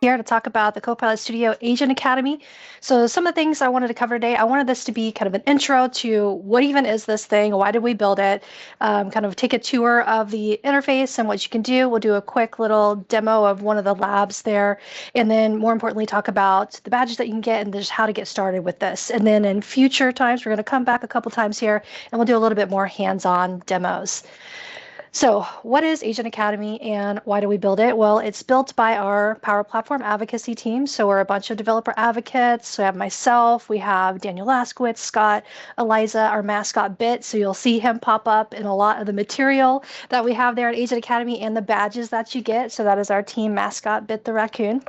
Here to talk about the Copilot Studio Agent Academy. So some of the things I wanted to cover today, I wanted this to be kind of an intro to what even is this thing, why did we build it, kind of take a tour of the interface and what you can do. We'll do a quick little demo of one of the labs there, and then more importantly, talk about the badges that you can get and just how to get started with this. And then in future times, we're going to come back a couple times here and we'll do a little bit more hands-on demos. So what is Agent Academy and why do we build it? Well, it's built by our Power Platform advocacy team. So we're a bunch of developer advocates. So we have myself, we have Daniel Laskowitz, Scott, Eliza, our mascot Bit. So you'll see him pop up in a lot of the material that we have there at Agent Academy and the badges that you get. So that is our team mascot, Bit the Raccoon.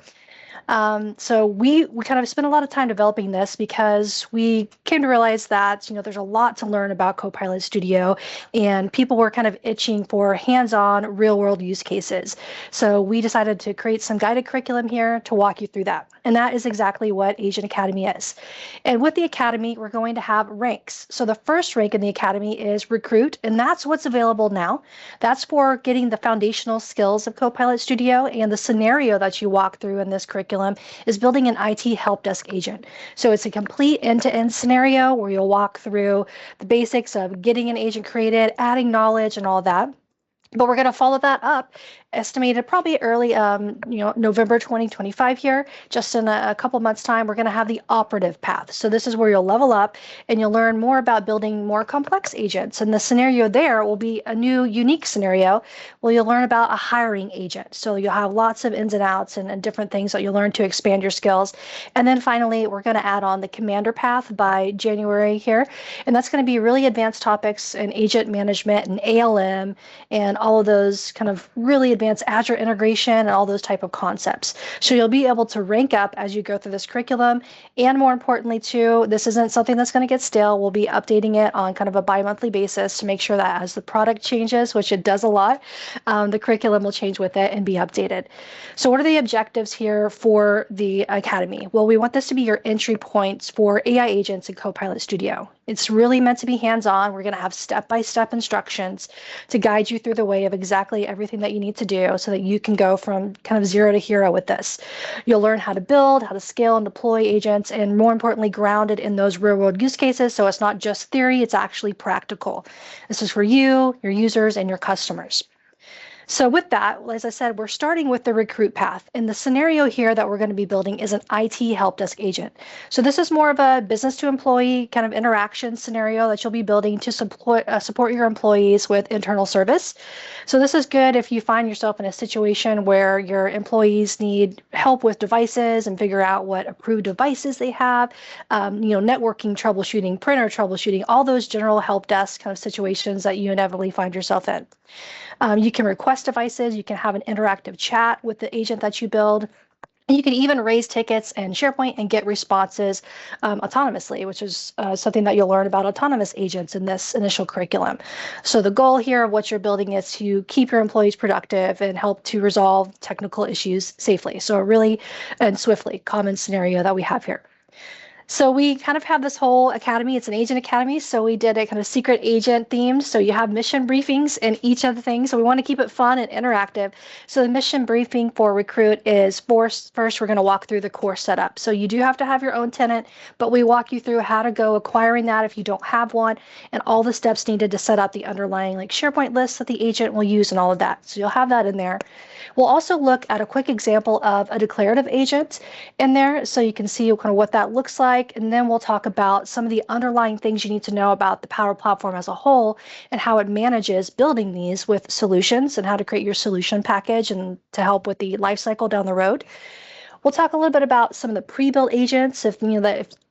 So we kind of spent a lot of time developing this because we came to realize that, there's a lot to learn about Copilot Studio and people were kind of itching for hands-on real world use cases. So we decided to create some guided curriculum here to walk you through that. And that is exactly what Agent Academy is. And with the Academy, we're going to have ranks. So the first rank in the Academy is Recruit, and that's what's available now. That's for getting the foundational skills of Copilot Studio, and the scenario that you walk through in this curriculum is building an IT help desk agent. So it's a complete end-to-end scenario where you'll walk through the basics of getting an agent created, adding knowledge and all that. But we're going to follow that up, estimated probably early, November 2025 here. Just in a couple months' time, we're going to have the operative path. So this is where you'll level up and you'll learn more about building more complex agents. And the scenario there will be a new, unique scenario where you'll learn about a hiring agent. So you'll have lots of ins and outs and different things that you'll learn to expand your skills. And then finally, we're going to add on the commander path by January here. And that's going to be really advanced topics in agent management and ALM and all of those kind of really advanced Azure integration and all those type of concepts. So you'll be able to rank up as you go through this curriculum. And more importantly, too, this isn't something that's going to get stale. We'll be updating it on kind of a bi-monthly basis to make sure that as the product changes, which it does a lot, the curriculum will change with it and be updated. So what are the objectives here for the Academy? Well, we want this to be your entry points for AI agents in Copilot Studio. It's really meant to be hands-on. We're going to have step-by-step instructions to guide you through the way of exactly everything that you need to do so that you can go from kind of zero to hero with this. You'll learn how to build, how to scale and deploy agents, and more importantly, grounded in those real-world use cases. So it's not just theory, it's actually practical. This is for you, your users, and your customers. So with that, as I said, we're starting with the recruit path. And the scenario here that we're going to be building is an IT help desk agent. So this is more of a business to employee kind of interaction scenario that you'll be building to support your employees with internal service. So this is good if you find yourself in a situation where your employees need help with devices and figure out what approved devices they have, networking troubleshooting, printer troubleshooting, all those general help desk kind of situations that you inevitably find yourself in. You can request devices, you can have an interactive chat with the agent that you build. You can even raise tickets in SharePoint and get responses autonomously, which is something that you'll learn about autonomous agents in this initial curriculum. So the goal here of what you're building is to keep your employees productive and help to resolve technical issues safely. So a really and swiftly common scenario that we have here. So we kind of have this whole academy. It's an agent academy. So we did a kind of secret agent themed. So you have mission briefings in each of the things. So we want to keep it fun and interactive. So the mission briefing for Recruit is first we're going to walk through the core setup. So you do have to have your own tenant, but we walk you through how to go acquiring that if you don't have one and all the steps needed to set up the underlying like SharePoint lists that the agent will use and all of that. So you'll have that in there. We'll also look at a quick example of a declarative agent in there so you can see kind of what that looks like. And then we'll talk about some of the underlying things you need to know about the Power Platform as a whole and how it manages building these with solutions and how to create your solution package and to help with the lifecycle down the road. We'll talk a little bit about some of the pre-built agents, if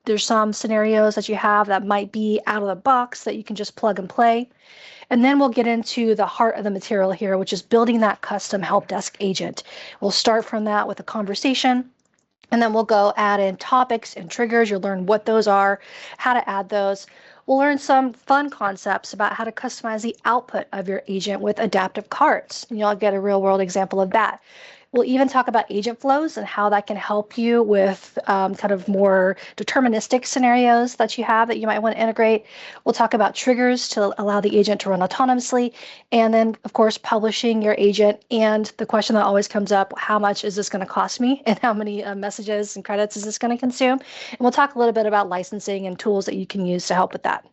there's some scenarios that you have that might be out of the box that you can just plug and play. And then we'll get into the heart of the material here, which is building that custom help desk agent. We'll start from that with a conversation, and then we'll go add in topics and triggers. You'll learn what those are, how to add those. We'll learn some fun concepts about how to customize the output of your agent with adaptive cards. And you'll get a real world example of that. We'll even talk about agent flows and how that can help you with kind of more deterministic scenarios that you have that you might want to integrate. We'll talk about triggers to allow the agent to run autonomously. And then, of course, publishing your agent. And the question that always comes up, how much is this going to cost me? And how many messages and credits is this going to consume? And we'll talk a little bit about licensing and tools that you can use to help with that.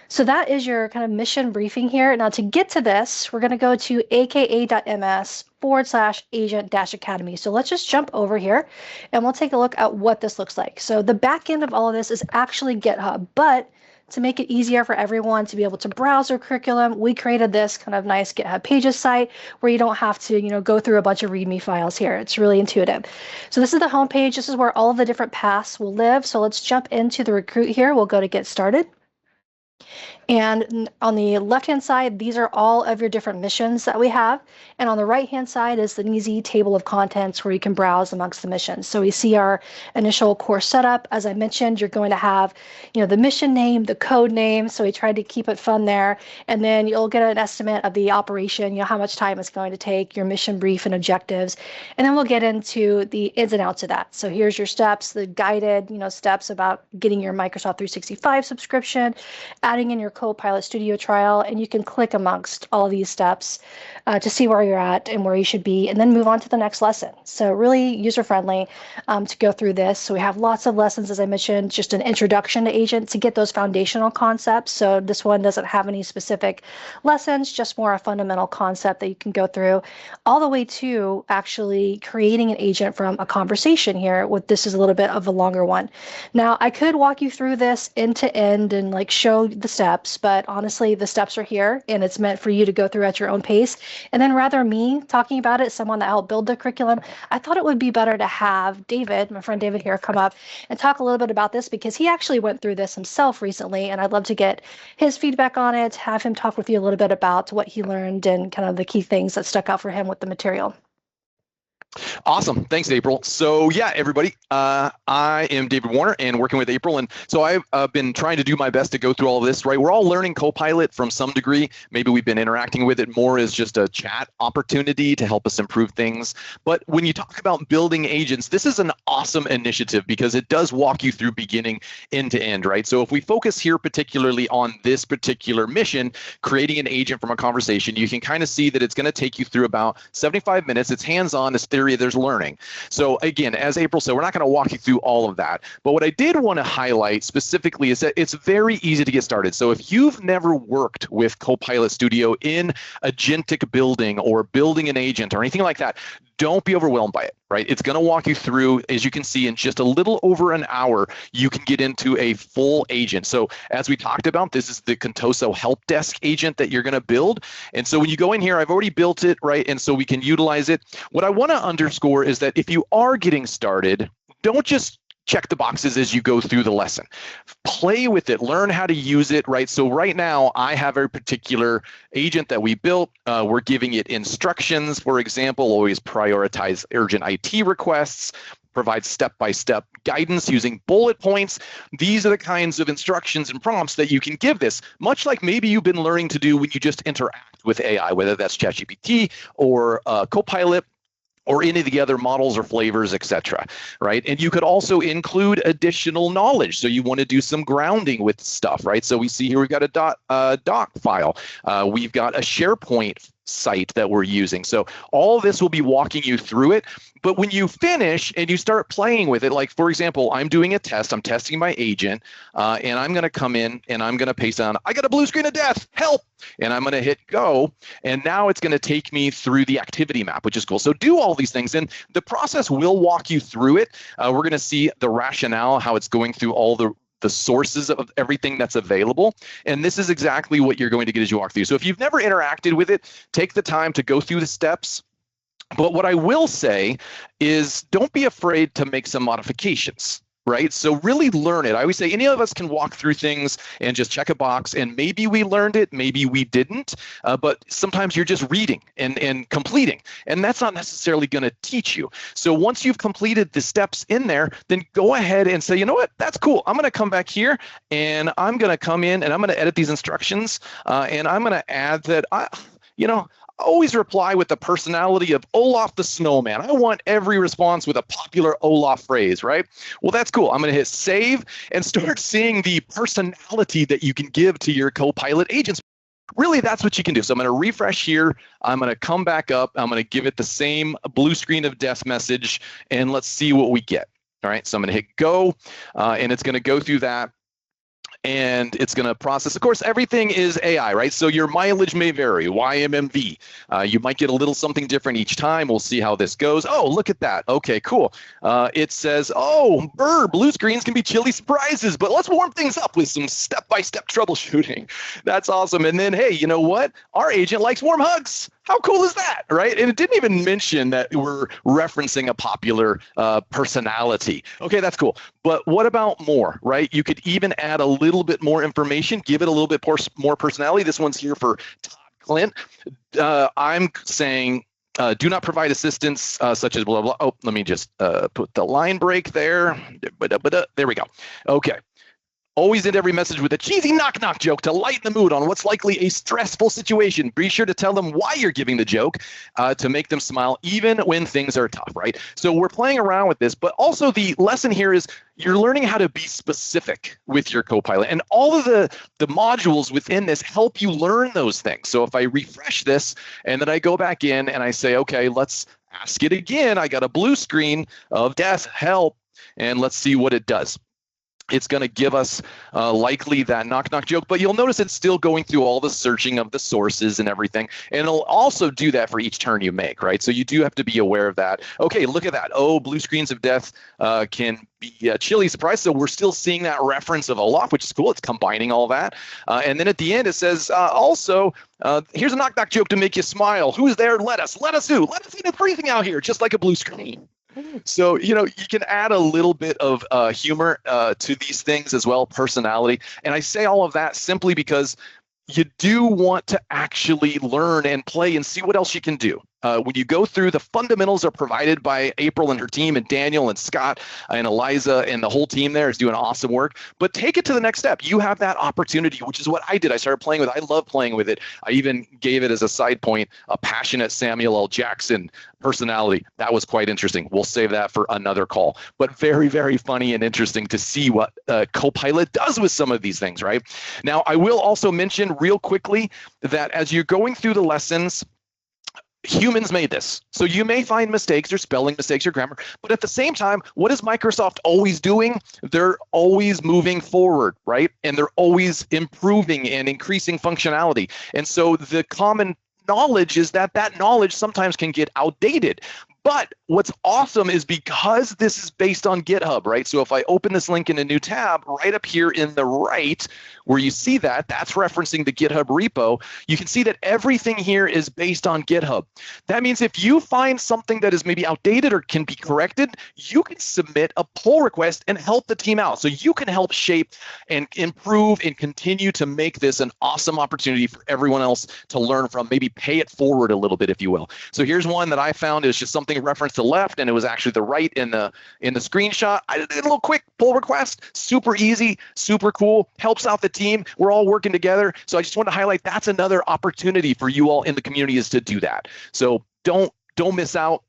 So that is your kind of mission briefing here. Now to get to this, we're going to go to aka.ms/agent-academy. So let's just jump over here and we'll take a look at what this looks like. So the back end of all of this is actually GitHub, but to make it easier for everyone to be able to browse their curriculum, we created this kind of nice GitHub Pages site where you don't have to, go through a bunch of README files here. It's really intuitive. So this is the homepage. This is where all of the different paths will live. So let's jump into the recruit here. We'll go to get started. And on the left-hand side, these are all of your different missions that we have. And on the right-hand side is an easy table of contents where you can browse amongst the missions. So we see our initial course setup. As I mentioned, you're going to have, the mission name, the code name. So we tried to keep it fun there. And then you'll get an estimate of the operation, how much time it's going to take, your mission brief and objectives. And then we'll get into the ins and outs of that. So here's your steps, the guided, steps about getting your Microsoft 365 subscription, adding in your Copilot Studio trial, and you can click amongst all of these steps to see where you're at and where you should be, and then move on to the next lesson. So really user-friendly to go through this. So we have lots of lessons, as I mentioned, just an introduction to agent to get those foundational concepts. So this one doesn't have any specific lessons, just more a fundamental concept that you can go through, all the way to actually creating an agent from a conversation here. This is a little bit of a longer one. Now, I could walk you through this end to end and show the steps, but honestly, the steps are here and it's meant for you to go through at your own pace. And then rather me talking about it, someone that helped build the curriculum, I thought it would be better to have David, my friend David here, come up and talk a little bit about this because he actually went through this himself recently, and I'd love to get his feedback on it, have him talk with you a little bit about what he learned and kind of the key things that stuck out for him with the material. Awesome. Thanks, April. So yeah, everybody, I am David Warner and working with April. And so I've been trying to do my best to go through all of this, right? We're all learning Copilot from some degree. Maybe we've been interacting with it more as just a chat opportunity to help us improve things. But when you talk about building agents, this is an awesome initiative because it does walk you through beginning end to end, right? So if we focus here particularly on this particular mission, creating an agent from a conversation, you can kind of see that it's going to take you through about 75 minutes. It's hands-on, it's theory, there's learning. So again, as April said, we're not going to walk you through all of that. But what I did want to highlight specifically is that it's very easy to get started. So if you've never worked with Copilot Studio in agentic building or building an agent or anything like that, don't be overwhelmed by it, right? It's going to walk you through, as you can see, in just a little over an hour, you can get into a full agent. So as we talked about, this is the Contoso help desk agent that you're going to build. And so when you go in here, I've already built it, right? And so we can utilize it. What I want to underscore is that if you are getting started, don't just check the boxes as you go through the lesson. Play with it, learn how to use it, right? So right now I have a particular agent that we built. We're giving it instructions, for example, always prioritize urgent IT requests, provide step-by-step guidance using bullet points. These are the kinds of instructions and prompts that you can give this, much like maybe you've been learning to do when you just interact with AI, whether that's ChatGPT or Copilot, or any of the other models or flavors, etc., right? And you could also include additional knowledge. So you want to do some grounding with stuff, right? So we see here we've got a doc file. We've got a SharePoint site that we're using. So all this will be walking you through it. But when you finish and you start playing with it, like for example, I'm doing a test, I'm testing my agent, and I'm going to come in and I'm going to paste on, I got a blue screen of death, help, and I'm going to hit go. And now it's going to take me through the activity map, which is cool. So do all these things and the process will walk you through it. We're going to see the rationale, how it's going through all the sources of everything that's available. And this is exactly what you're going to get as you walk through. So if you've never interacted with it, take the time to go through the steps. But what I will say is don't be afraid to make some modifications, right? So really learn it. I always say any of us can walk through things and just check a box and maybe we learned it, maybe we didn't, but sometimes you're just reading and completing, and that's not necessarily going to teach you. So once you've completed the steps in there, then go ahead and say, you know what, that's cool. I'm going to come back here and I'm going to come in and I'm going to edit these instructions and I'm going to add that, always reply with the personality of Olaf the Snowman. I want every response with a popular Olaf phrase, right? Well, that's cool. I'm going to hit save and start seeing the personality that you can give to your Copilot agents. Really, that's what you can do. So I'm going to refresh here. I'm going to come back up. I'm going to give it the same blue screen of death message, and let's see what we get. All right, so I'm going to hit go, and it's going to go through that. And it's going to process. Of course, everything is AI, right? So your mileage may vary, YMMV. You might get a little something different each time. We'll see how this goes. Oh, look at that. Okay, cool. It says, oh, blue screens can be chilly surprises, but let's warm things up with some step-by-step troubleshooting. That's awesome. And then, hey, you know what? Our agent likes warm hugs. How cool is that, right? And it didn't even mention that we're referencing a popular personality. Okay, that's cool. But what about more, right? You could even add a little bit more information, give it a little bit more personality. This one's here for Todd Clint. I'm saying, do not provide assistance such as blah, blah. Oh, let me just put the line break there. There we go. Okay. Always end every message with a cheesy knock-knock joke to lighten the mood on what's likely a stressful situation. Be sure to tell them why you're giving the joke to make them smile even when things are tough, right? So we're playing around with this, but also the lesson here is you're learning how to be specific with your Copilot. And all of the modules within this help you learn those things. So if I refresh this and then I go back in and I say, okay, let's ask it again. I got a blue screen of death, help, and let's see what it does. It's going to give us likely that knock-knock joke, but you'll notice it's still going through all the searching of the sources and everything. And it'll also do that for each turn you make, right? So you do have to be aware of that. Okay, look at that. Oh, blue screens of death can be a chilly surprise. So we're still seeing that reference of Olaf, which is cool. It's combining all that. And then at the end, it says, also, here's a knock-knock joke to make you smile. Who's there? Let us. Let us who? Let us eat everything out here, just like a blue screen. So, you can add a little bit of humor to these things as well, personality. And I say all of that simply because you do want to actually learn and play and see what else you can do. When you go through, the fundamentals are provided by April and her team, and Daniel and Scott and Eliza and the whole team there is doing awesome work. But take it to the next step. You have that opportunity, which is what I did. I started playing with it. I love playing with it. I even gave it as a side point a passionate Samuel L. Jackson personality. That was quite interesting. We'll save that for another call. But very, very funny and interesting to see what Copilot does with some of these things, right? Now, I will also mention real quickly that as you're going through the lessons, humans made this. So you may find mistakes or spelling mistakes or grammar, but at the same time, what is Microsoft always doing? They're always moving forward, right? And they're always improving and increasing functionality. And so the common knowledge is that knowledge sometimes can get outdated. But what's awesome is because this is based on GitHub, right? So if I open this link in a new tab, right up here in the right, where you see that's referencing the GitHub repo, you can see that everything here is based on GitHub. That means if you find something that is maybe outdated or can be corrected, you can submit a pull request and help the team out. So you can help shape and improve and continue to make this an awesome opportunity for everyone else to learn from, maybe pay it forward a little bit, if you will. So here's one that I found is just something reference to left, and it was actually the right in the screenshot. I did a little quick pull request, super easy, super cool, helps out the team. We're all working together. So I just want to highlight that's another opportunity for you all in the community is to do that. So don't miss out.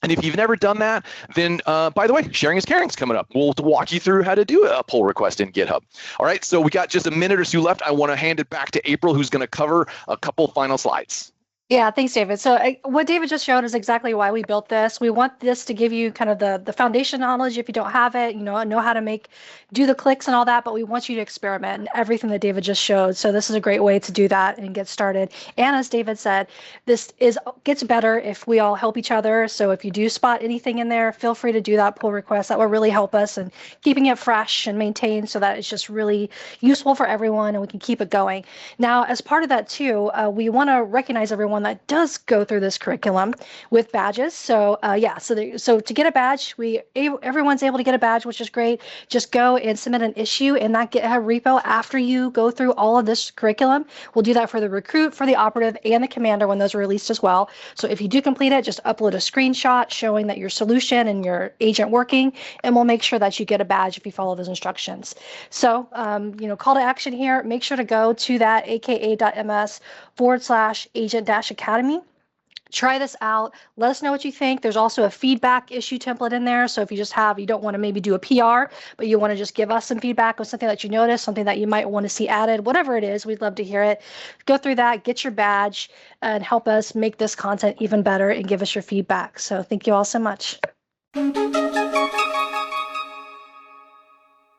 And if you've never done that, then by the way, sharing is caring is coming up. We'll walk you through how to do a pull request in GitHub. All right, so we got just a minute or two left. I want to hand it back to April, who's going to cover a couple final slides. Yeah, thanks, David. So what David just showed is exactly why we built this. We want this to give you kind of the foundation knowledge if you don't have it, know how to do the clicks and all that, but we want you to experiment and everything that David just showed. So this is a great way to do that and get started. And as David said, this gets better if we all help each other. So if you do spot anything in there, feel free to do that pull request. That will really help us in keeping it fresh and maintained so that it's just really useful for everyone and we can keep it going. Now, as part of that too, we want to recognize everyone that does go through this curriculum with badges. So so to get a badge, everyone's able to get a badge, which is great. Just go and submit an issue in that GitHub repo after you go through all of this curriculum. We'll do that for the recruit, for the operative, and the commander when those are released as well. So if you do complete it, just upload a screenshot showing that your solution and your agent working, and we'll make sure that you get a badge if you follow those instructions. So call to action here. Make sure to go to that aka.ms/agent-academy. Try this out. Let us know what you think. There's also a feedback issue template in there. So if you don't want to maybe do a PR, but you want to just give us some feedback on something that you noticed, something that you might want to see added, whatever it is, we'd love to hear it. Go through that, get your badge, and help us make this content even better and give us your feedback. So thank you all so much.